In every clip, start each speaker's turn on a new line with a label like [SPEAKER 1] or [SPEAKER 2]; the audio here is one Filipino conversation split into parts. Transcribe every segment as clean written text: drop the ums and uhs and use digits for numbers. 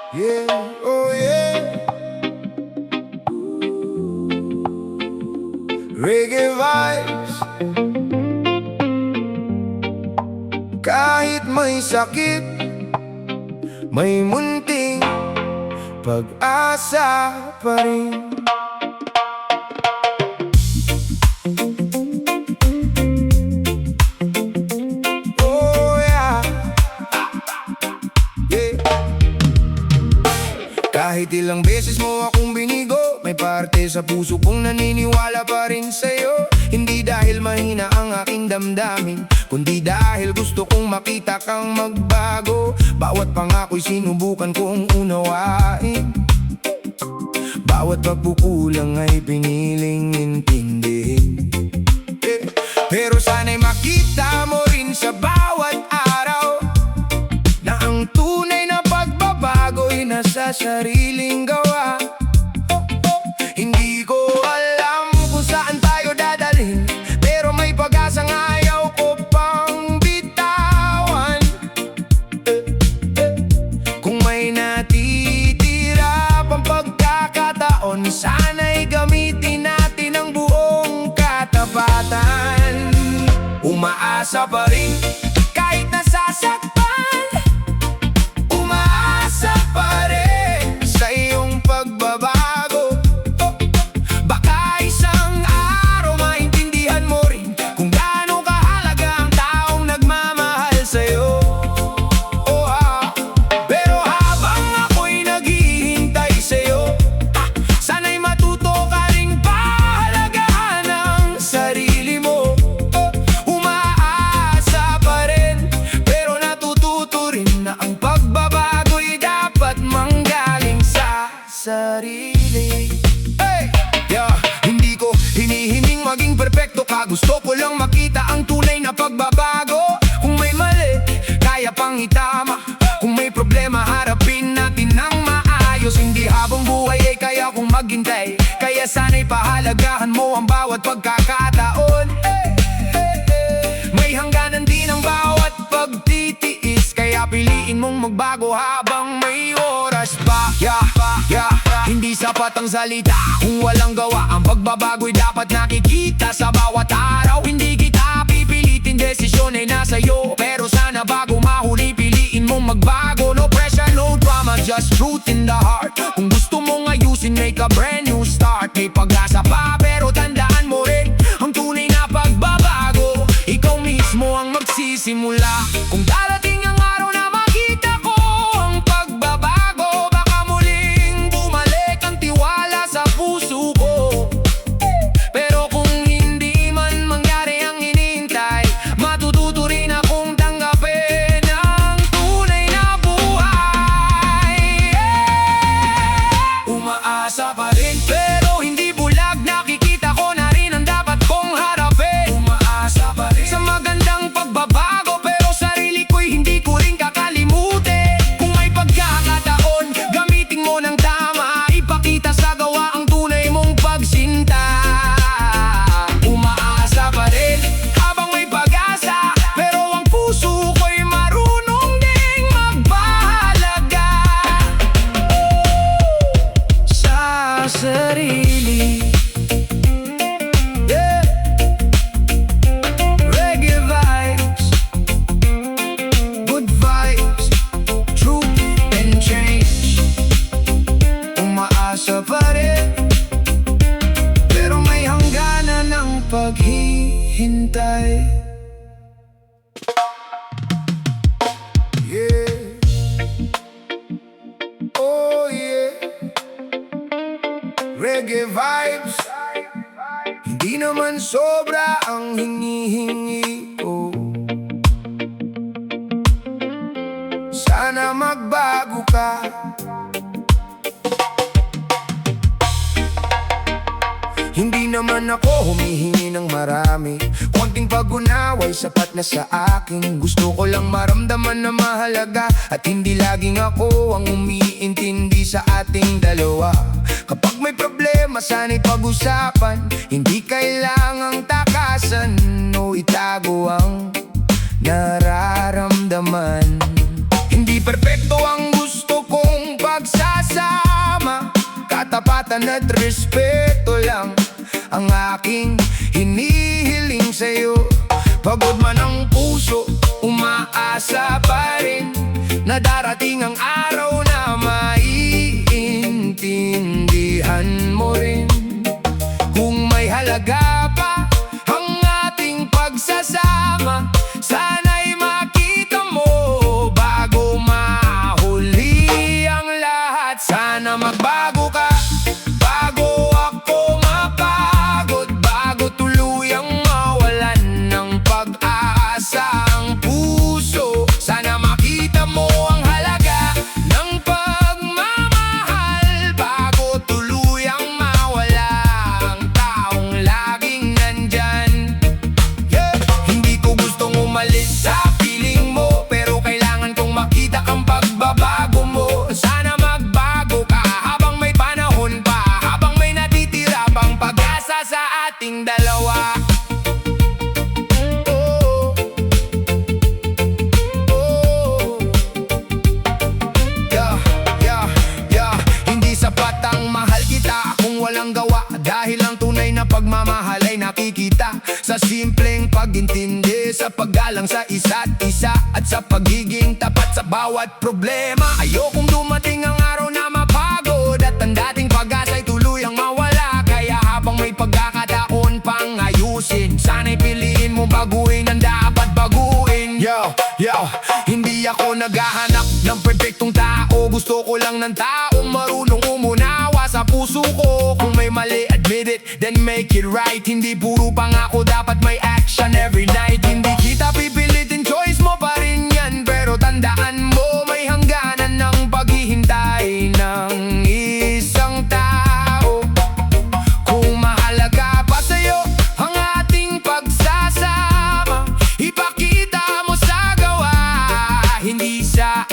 [SPEAKER 1] Yeah, oh yeah. Reggae vibes. Kahit may sakit, may munting pag-asa pa rin. Oh yeah, yeah. Kahit ilang beses mo akong binigo, may parte sa puso kong naniniwala pa rin sa'yo. Hindi dahil mahina ang aking damdamin, kundi dahil gusto kong makita kang magbago. Bawat pangako'y sinubukan kong unawain, bawat pagkukulang ay piniling intindihin. Pero sana'y makita mo rin sa bawat araw na ang tunay na pagbabago'y nasa sariling gawa. Hindi ko alam kung saan tayo dadalhin, pero may pag-asang ayaw ko pang bitawan. Kung may natitira pang pagkakataon, sana'y gamitin natin ang buong katapatan. Umaasa pa rin kahit nasasaktan, umaasa pa rin sa iyong pagbabago. Baka isang araw maintindihan mo rin kung gaano kahalaga ang taong nagmamahal sa'yo. Pero habang ako'y naghihintay sa'yo, sana'y matuto ka ring pahalagahan ang sarili mo. Umaasa pa rin, pero natututo rin na ang pagbabago'y dapat manggaling sa sarili. Hey! Yeah, hindi ko hinihinging maging perpekto ka, gusto ko lang makita ang tunay na pagbabago. Kung may mali, kaya pang itama. Kung may problema, harapin natin ng maayos. Hindi habang buhay ay kaya kong maghintay, kaya sana'y pahalagahan mo ang bawat pagkakataon. May hangganan din ang bawat pagtitiis, kaya piliin mong magbago habang may oras pa. Hindi sapat ang salita kung walang gawa. Ang pagbabago'y dapat nakikita sa bawat araw. Hindi kita pipilitin, desisyon ay nasa iyo, pero sana bago mahuli piliin mong magbago. No pressure, no drama, just truth in the heart. Kung gusto mong ayusin, make a brand new start. May pag-asa pa, pero tandaan mo rin, ang tunay na pagbabago, ikaw mismo ang magsisimula. Kung darating ang araw na makita ko ang pagbabago, baka muling bumalik ang tiwala sa puso ko. Pero kung hindi man mangyari ang hinihintay, matututo rin akong tanggapin ang tunay na buhay. Umaasa pa rin, pero hindi bulag. Nakikita ko na rin ang dapat kong harapin. Umaasa pa rin sa magandang pagbabago, pero sarili ko'y hindi ko rin kakalimutin. Kung may pagkakataon, gamitin mo ng tama, ipakita sa gawa ang tunay mong pagsinta. Umaasa pa rin habang may pag-asa, pero ang puso ko'y marunong ding magpahalaga sa sarili. Yeah. Reggae vibes, good vibes, truth and change. Umaasa pa rin, pero may hangganan ng paghihintay. Yeah. Oh yeah. Reggae vibes. Hindi naman sobra ang hinihingi ko, sana magbago ka. Hindi naman ako humihingi ng marami, konting pag-unaway sapat na sa akin. Gusto ko lang maramdaman na mahalaga, at hindi laging ako ang umiintindi sa ating dalawa. Kapag may problema, sana'y pag-usapan, hindi kailangang takasan o itago ang nararamdaman. Hindi perpekto ang gusto kong pag kasagutan at respeto lang ang aking hinihiling sa'yo. Pagod man ang puso, umaasa pa rin na darating ang araw na maiintindihan mo rin. Kung may halaga pa ang ating pagsasama, sana'y makita mo bago mahuli ang lahat. Sana magbago ka bago ako mapagod, bago tuluyang mawalan ng pag-asa ang puso. Sana makita mo ang halaga ng pagmamahal, bago tuluyang mawala ang taong laging nandyan. Hindi ko gustong umalis sa piling mo, pero kailangan kong makita kang pagbabago mo. Sana magbago ka habang may panahon pa, habang may natitira pang pag-asa sa ating dalawa. Oh, oh. Hindi sapat ang mahal kita kung walang gawa, dahil ang tunay na pagmamahal ay nakikita sa simpleng pag-intindi, sa paggalang sa isa't isa, at sa pagiging tapat sa bawat problema. Ayokong dumating ang araw na mapagod at ang dating pag-asa'y tuluyang mawala. Kaya habang may pagkakataon pang ayusin, sana'y piliin mo baguhin ang dapat baguhin. Hindi ako naghahanap ng perfectong tao, gusto ko lang ng taong marunong umunawa sa puso ko. Kung may mali, admit it, then make it right. Hindi puro pangako, dapat may action every night. Hindi kita pipilitin, choice mo pa rin yan, pero tandaan mo may hangganan ng paghihintay ng isang tao. Kung mahalaga pa sa'yo ang ating pagsasama, ipakita mo sa gawa, hindi sa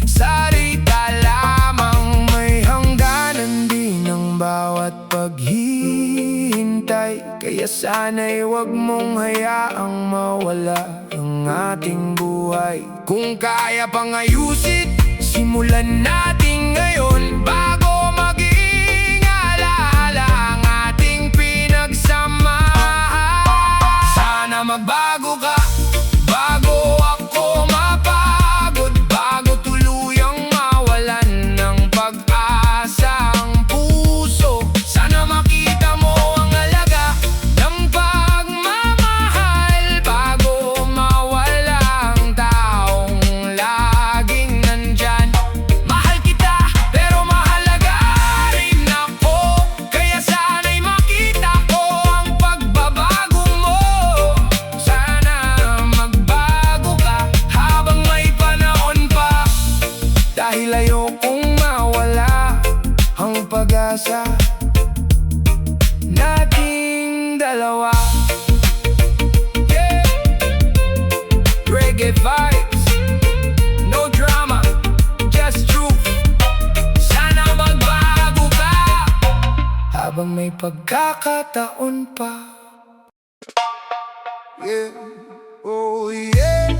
[SPEAKER 1] salita lamang. May hangganan din ang bawat paghihintay, kaya sana'y wag mong hayaang mawala ang ating buhay. Kung kaya pang ayusin, simulan natin ngayon, bago maging alaala ang ating pinagsamahan. Sana magbago ka bago ako mapagod, bago tuluyang mawalan ng pag-asa ang puso. Sana makita mo ang halaga ng pagmamahal, bago mawala ang taong laging nandyan. Mahal kita, pero mahalaga rin ako, kaya sana'y makita ko ang pagbabago mo. Sana magbago ka habang may panahon pa, dahil ayokong mawala ang pag-asa nating dalawa. Reggae vibes, no drama, just truth. Sana magbago ka habang may pagkakataon pa. Oh yeah,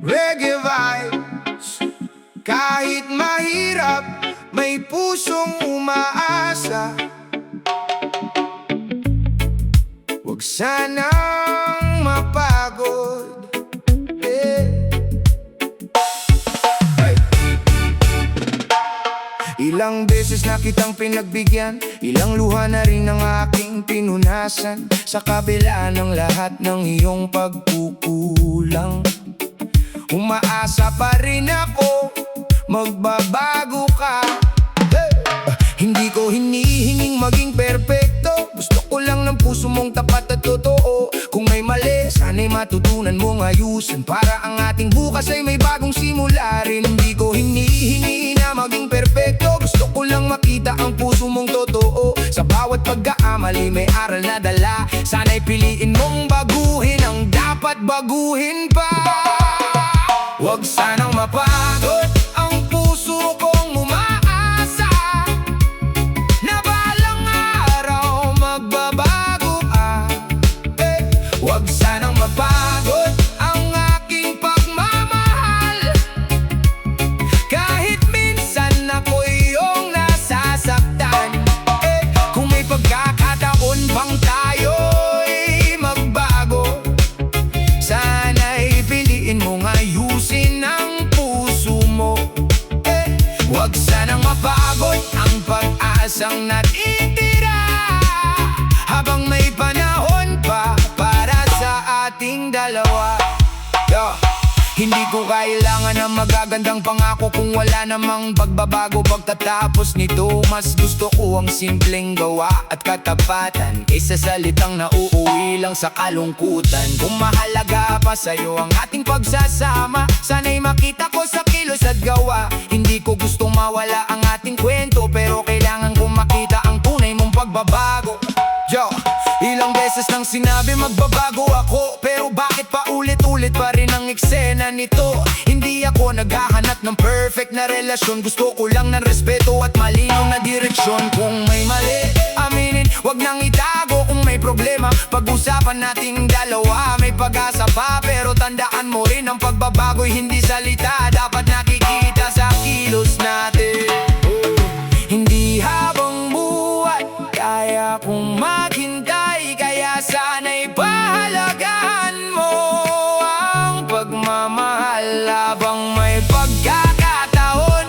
[SPEAKER 1] reggae vibes. Kahit mahirap, may pusong umaasa. Huwag sanang mapagod. Ilang beses na kitang pinagbigyan, ilang luha na rin ang aking pinunasan. Sa kabila ng lahat ng iyong pagkukulang, umaasa pa rin ako, magbabago ka. Hindi ko hinihinging maging perpekto, gusto ko lang ng puso mong tapat at totoo. Kung may mali, sana'y matutunan mong ayusin, para ang ating bukas ay may bagong simula rin. Hindi ko hinihingi na maging perpekto, gusto ko lang makita ang puso mong totoo. Sa bawat pagkaamali may aral na dala, sana'y piliin mong baguhin ang dapat baguhin pa. Huwag sanang mapagod ang puso kong umaasa na balang araw magbabago ka. Huwag sanang mapagod ang aking pagmamahal, kahit minsan ako'y iyong nasasaktan. Hindi ko kailangan ng magagandang pangako kung wala namang pagbabago pagtatapos nito. Mas gusto ko ang simpleng gawa at katapatan kaysa salitang nauuwi lang sa kalungkutan. Kung mahalaga pa sa'yo ang ating pagsasama, sana'y makita ko sa kilos at gawa. Hindi ko gustong mawala ang ating kwento, pero kailangan kong makita ang tunay mong pagbabago. Yo, ilang beses nang sinabi magbabago ako, pero bakit pa ulit-ulit pa rin ang eksena nito? Hindi ako naghahanap ng perfect na relasyon, gusto ko lang ng respeto at malinaw na direksyon. Kung may mali, aminin, wag nang itago. Kung may problema, pag-usapan nating dalawa. May pag-asa pa, pero tandaan mo rin ang pagbabago'y hindi salita, dapat nakikita sa kilos natin. Hindi habang buhay kaya kong maghintay, kaya sana'y pahalagahan mo ang pagmamahal habang may pagkakataon.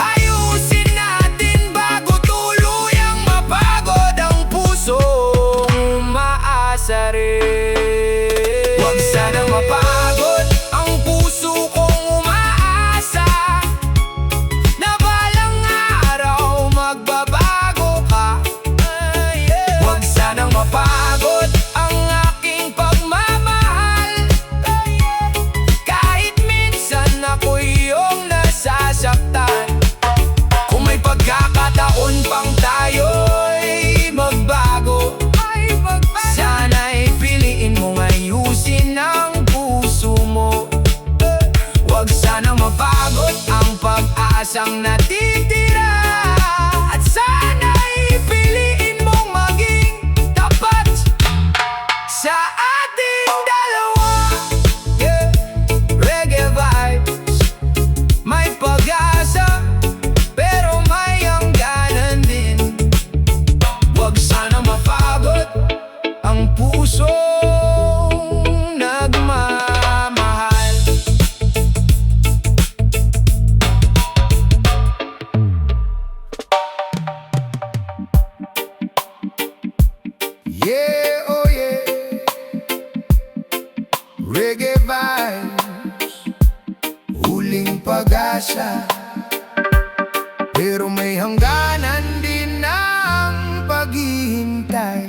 [SPEAKER 1] Ayusin natin bago tuluyang mapagod ang pusong umaasa rin. Huwag sanang mapagod ang puso kong umaasa na balang araw magbabago ka. Huwag sanang mapagod ang aking pagmamahal, kahit minsan ako'y iyong nasasaktan. Kung may pagkakataon pang tayo'y magbago, sana'y piliin mong ayusin ang puso mo. Huwag sanang mapagod ang pag-aasang natitira, at sana'y piliin mong maging tapat sa ating dalawa. Reggae vibes, may pag-asa, pero may hangganan din. Huwag sanang mapagod ang pusong nagmamahal. Yeah, oh yeah, reggae vibes, huling pag-asa, pero may hangganan din ang paghihintay.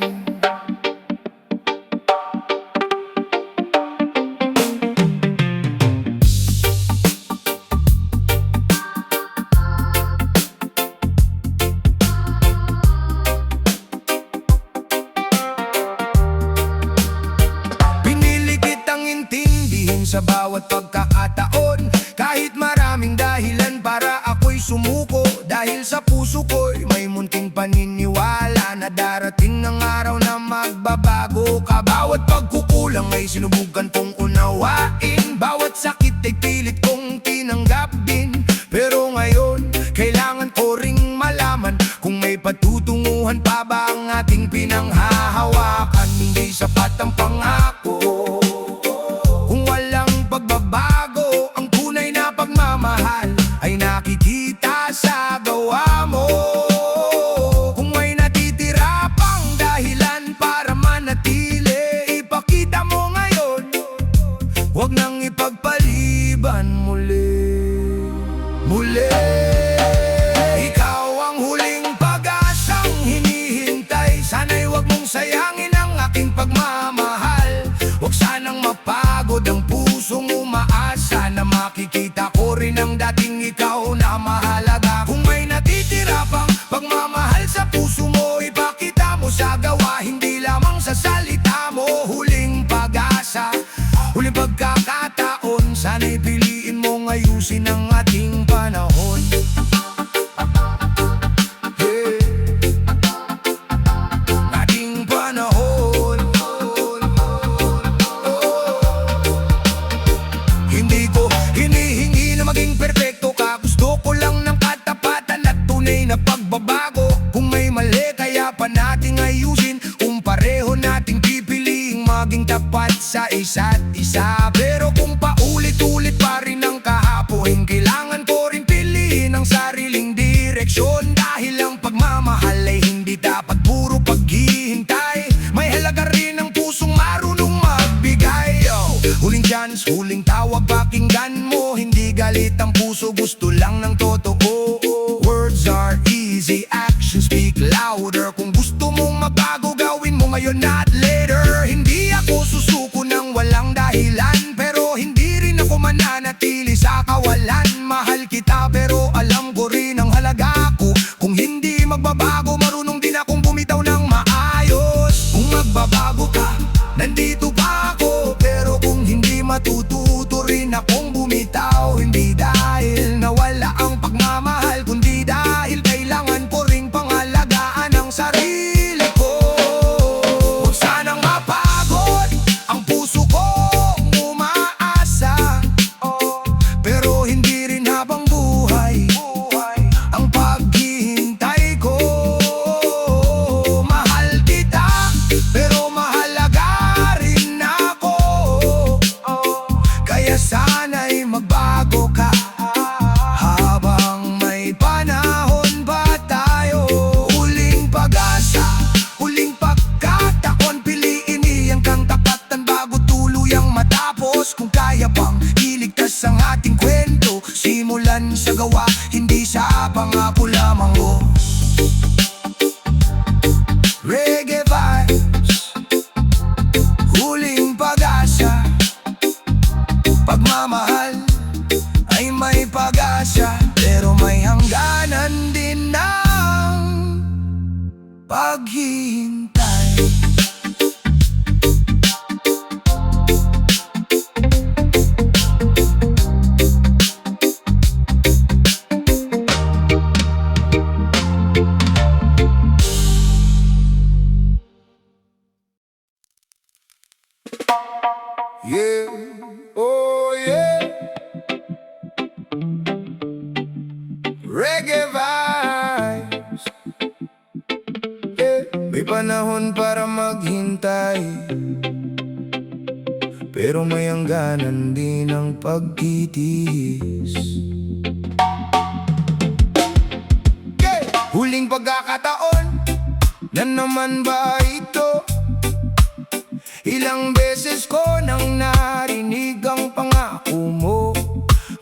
[SPEAKER 1] Sa bawat pagkakataon, kahit maraming dahilan para ako'y sumuko, dahil sa puso ko'y may munting paniniwala na darating ang araw na magbabago ka. Bawat pagkukulang ay sinubukan kong unawain, bawat sakit ay pilit kong tinanggap din. Pero ngayon, kailangan ko ring malaman kung may patutunguhan pa ba ang ating pinanghahawakan. Hindi sapat ang pangako kung walang pagbabago, ang tunay na pagmamahal ay nakikita sa gawa mo. Kung may natitira pang dahilan para manatili, ipakita mo ngayon, huwag nang ipagpaliban muli. Ikaw ang huling pag-asang hinihintay, sana'y huwag mong sayangin ang aking pagmamahal. Huwag sanang mapagod ang pusong umaasa na makikita ko rin ang dating ikaw na mahalaga. Kung may natitira pang pagmamahal sa puso mo, ipakita mo sa gawa, hindi lamang sa salita mo. Huling pag-asa, huling pagkakataon, sana'y piliin mong ayusin ang ating panahon. Ating panahon. Hindi ko hinihingi na maging perpekto ka, gusto ko lang ng katapatan at tunay na pagbabago. Kung may mali, kaya pa nating ayusin, kung pareho nating pipiliing maging tapat sa isa't isa. Pero kung paulit-ulit pa rin ang kahapon, kailangan galit ang puso, gusto lang ng totoo. Words are easy, actions speak louder. Kung gusto mong magbago, gawin mo ngayon not later. Hindi ako susuko ng walang dahilan, pero hindi rin ako mananatili sa kawalan. Mahal kita pero alam ko rin ang halaga ko. Kung hindi magbabago, marunong din akong bumitaw ng maayos. Kung magbabago ka, nandito pa ako. Pero kung hindi, matututo rin akong bumitaw. Hindi dahil nawala ang pagmamahal, kundi dahil kailangan ko ring pangalagaan ang sarili ko. Huwag sanang mapagod ang puso ko, umaasa. Pero hindi rin habang buhay ang paghihintay ko. Mahal kita, pero mahalaga rin ako. Kaya sana'y magbago ka habang may panahon pa tayo. Huling pag-asa, huling pagkataon, piliin iyang kang tapatan bago tuluyang matapos. Kung kaya pang iligtas ang ating kwento, simulan sa gawa, hindi sa pangako lamang. Reggae vibes, huling pag-asa. Pagmamahal ay may pag-asa, pero may hangganan din ng paghihintay. Yeah, oh yeah. Reggae vibes, yeah. May panahon para maghintay, pero may hangganan din ang pagtitiis. Yeah. Huling pagkakataon, na naman ba ito? Ilang beses ko nang narinig ang pangako mo.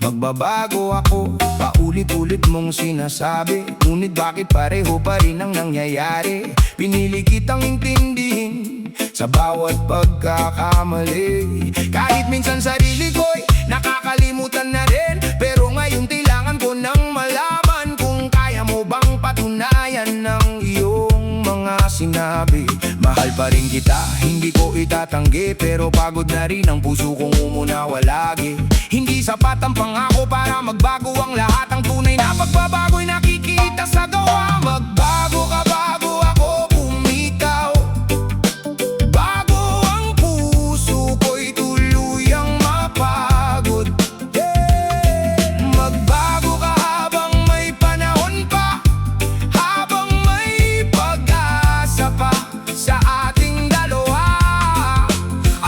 [SPEAKER 1] Magbabago ako, paulit-ulit mong sinasabi. Ngunit bakit pareho pa rin ang nangyayari? Pinili kitang intindihin sa bawat pagkakamali. Kahit minsan sarili ko'y nakakalimutan na rin, pero ngayon kailangan ko nang malaman kung kaya mo bang patunayan ng iyong mga sinabi. Mahal pa rin kita, hindi ko itatanggi, pero pagod na rin ang puso kong umunawa lagi. Hindi sapat ang pangako para magbago ang lahat. Ang tunay na pagbabago'y nakikita sa gawa. Magbago ka bago ako bumitaw, bago ang puso ko'y tuluyang mapagod. Magbago ka habang may panahon pa, habang may pag-asa pa sa ating dalawa.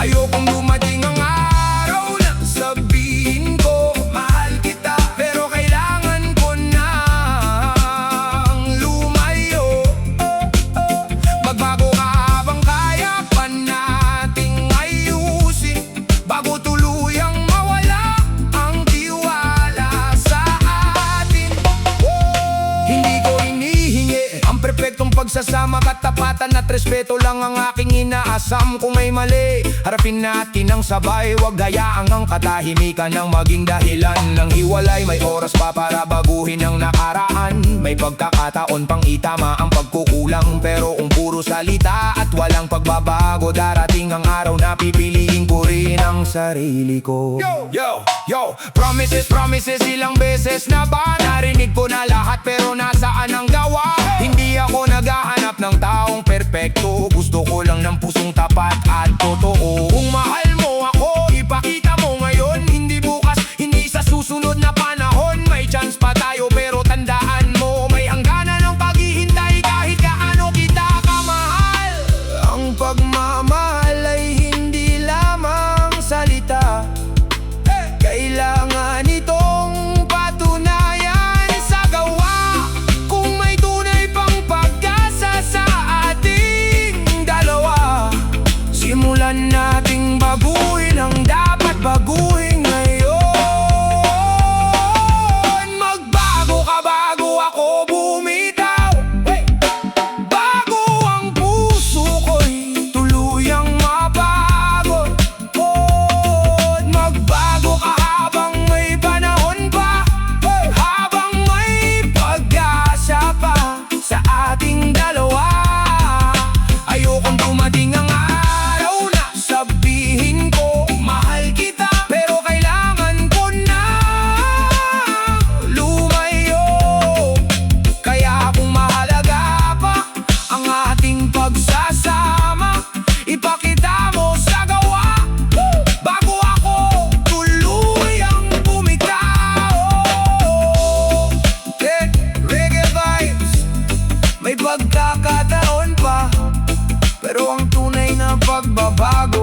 [SPEAKER 1] Ayokong dumating ang araw na sabihin ko mahal kita, pero kailangan ko nang lumayo. Magbago ka habang kaya pa nating ayusin, bago tuluyang mawala ang tiwala sa atin. Hindi ko hinihingi ang perpektong pagsasama, katapatan at respeto lang ang aking inaasam. Kung may mali, harapin natin ang sabay. Huwag hayaang ang katahimikan ang maging dahilan ng hiwalay. May oras pa para baguhin ang nakaraan. May pagkakataon pang itama ang pagkukulang, pero kung puro salita at walang pagbabago, darating ang araw na pipiliin ko rin ang sarili ko. Yo, promises, promises, ilang beses na ba narinig ko na lahat, pero nasaan ang gawa? Hindi ako naghahanap ng taong perpekto, gusto ko lang ng pusong tapat at totoo. Kung mahal mo ako, ipakita mo ngayon, hindi bukas, hindi sa susunod na panahon. May chance pa tayo, pero tandaan mo, may hangganan ng paghihintay kahit gaano kita kamahal. Ang pagmamahal ay hindi lamang salita, kailangan itong patunayan sa gawa. Kung may tunay pang pag-asa sa ating dalawa, simulan nating baguhin magbabago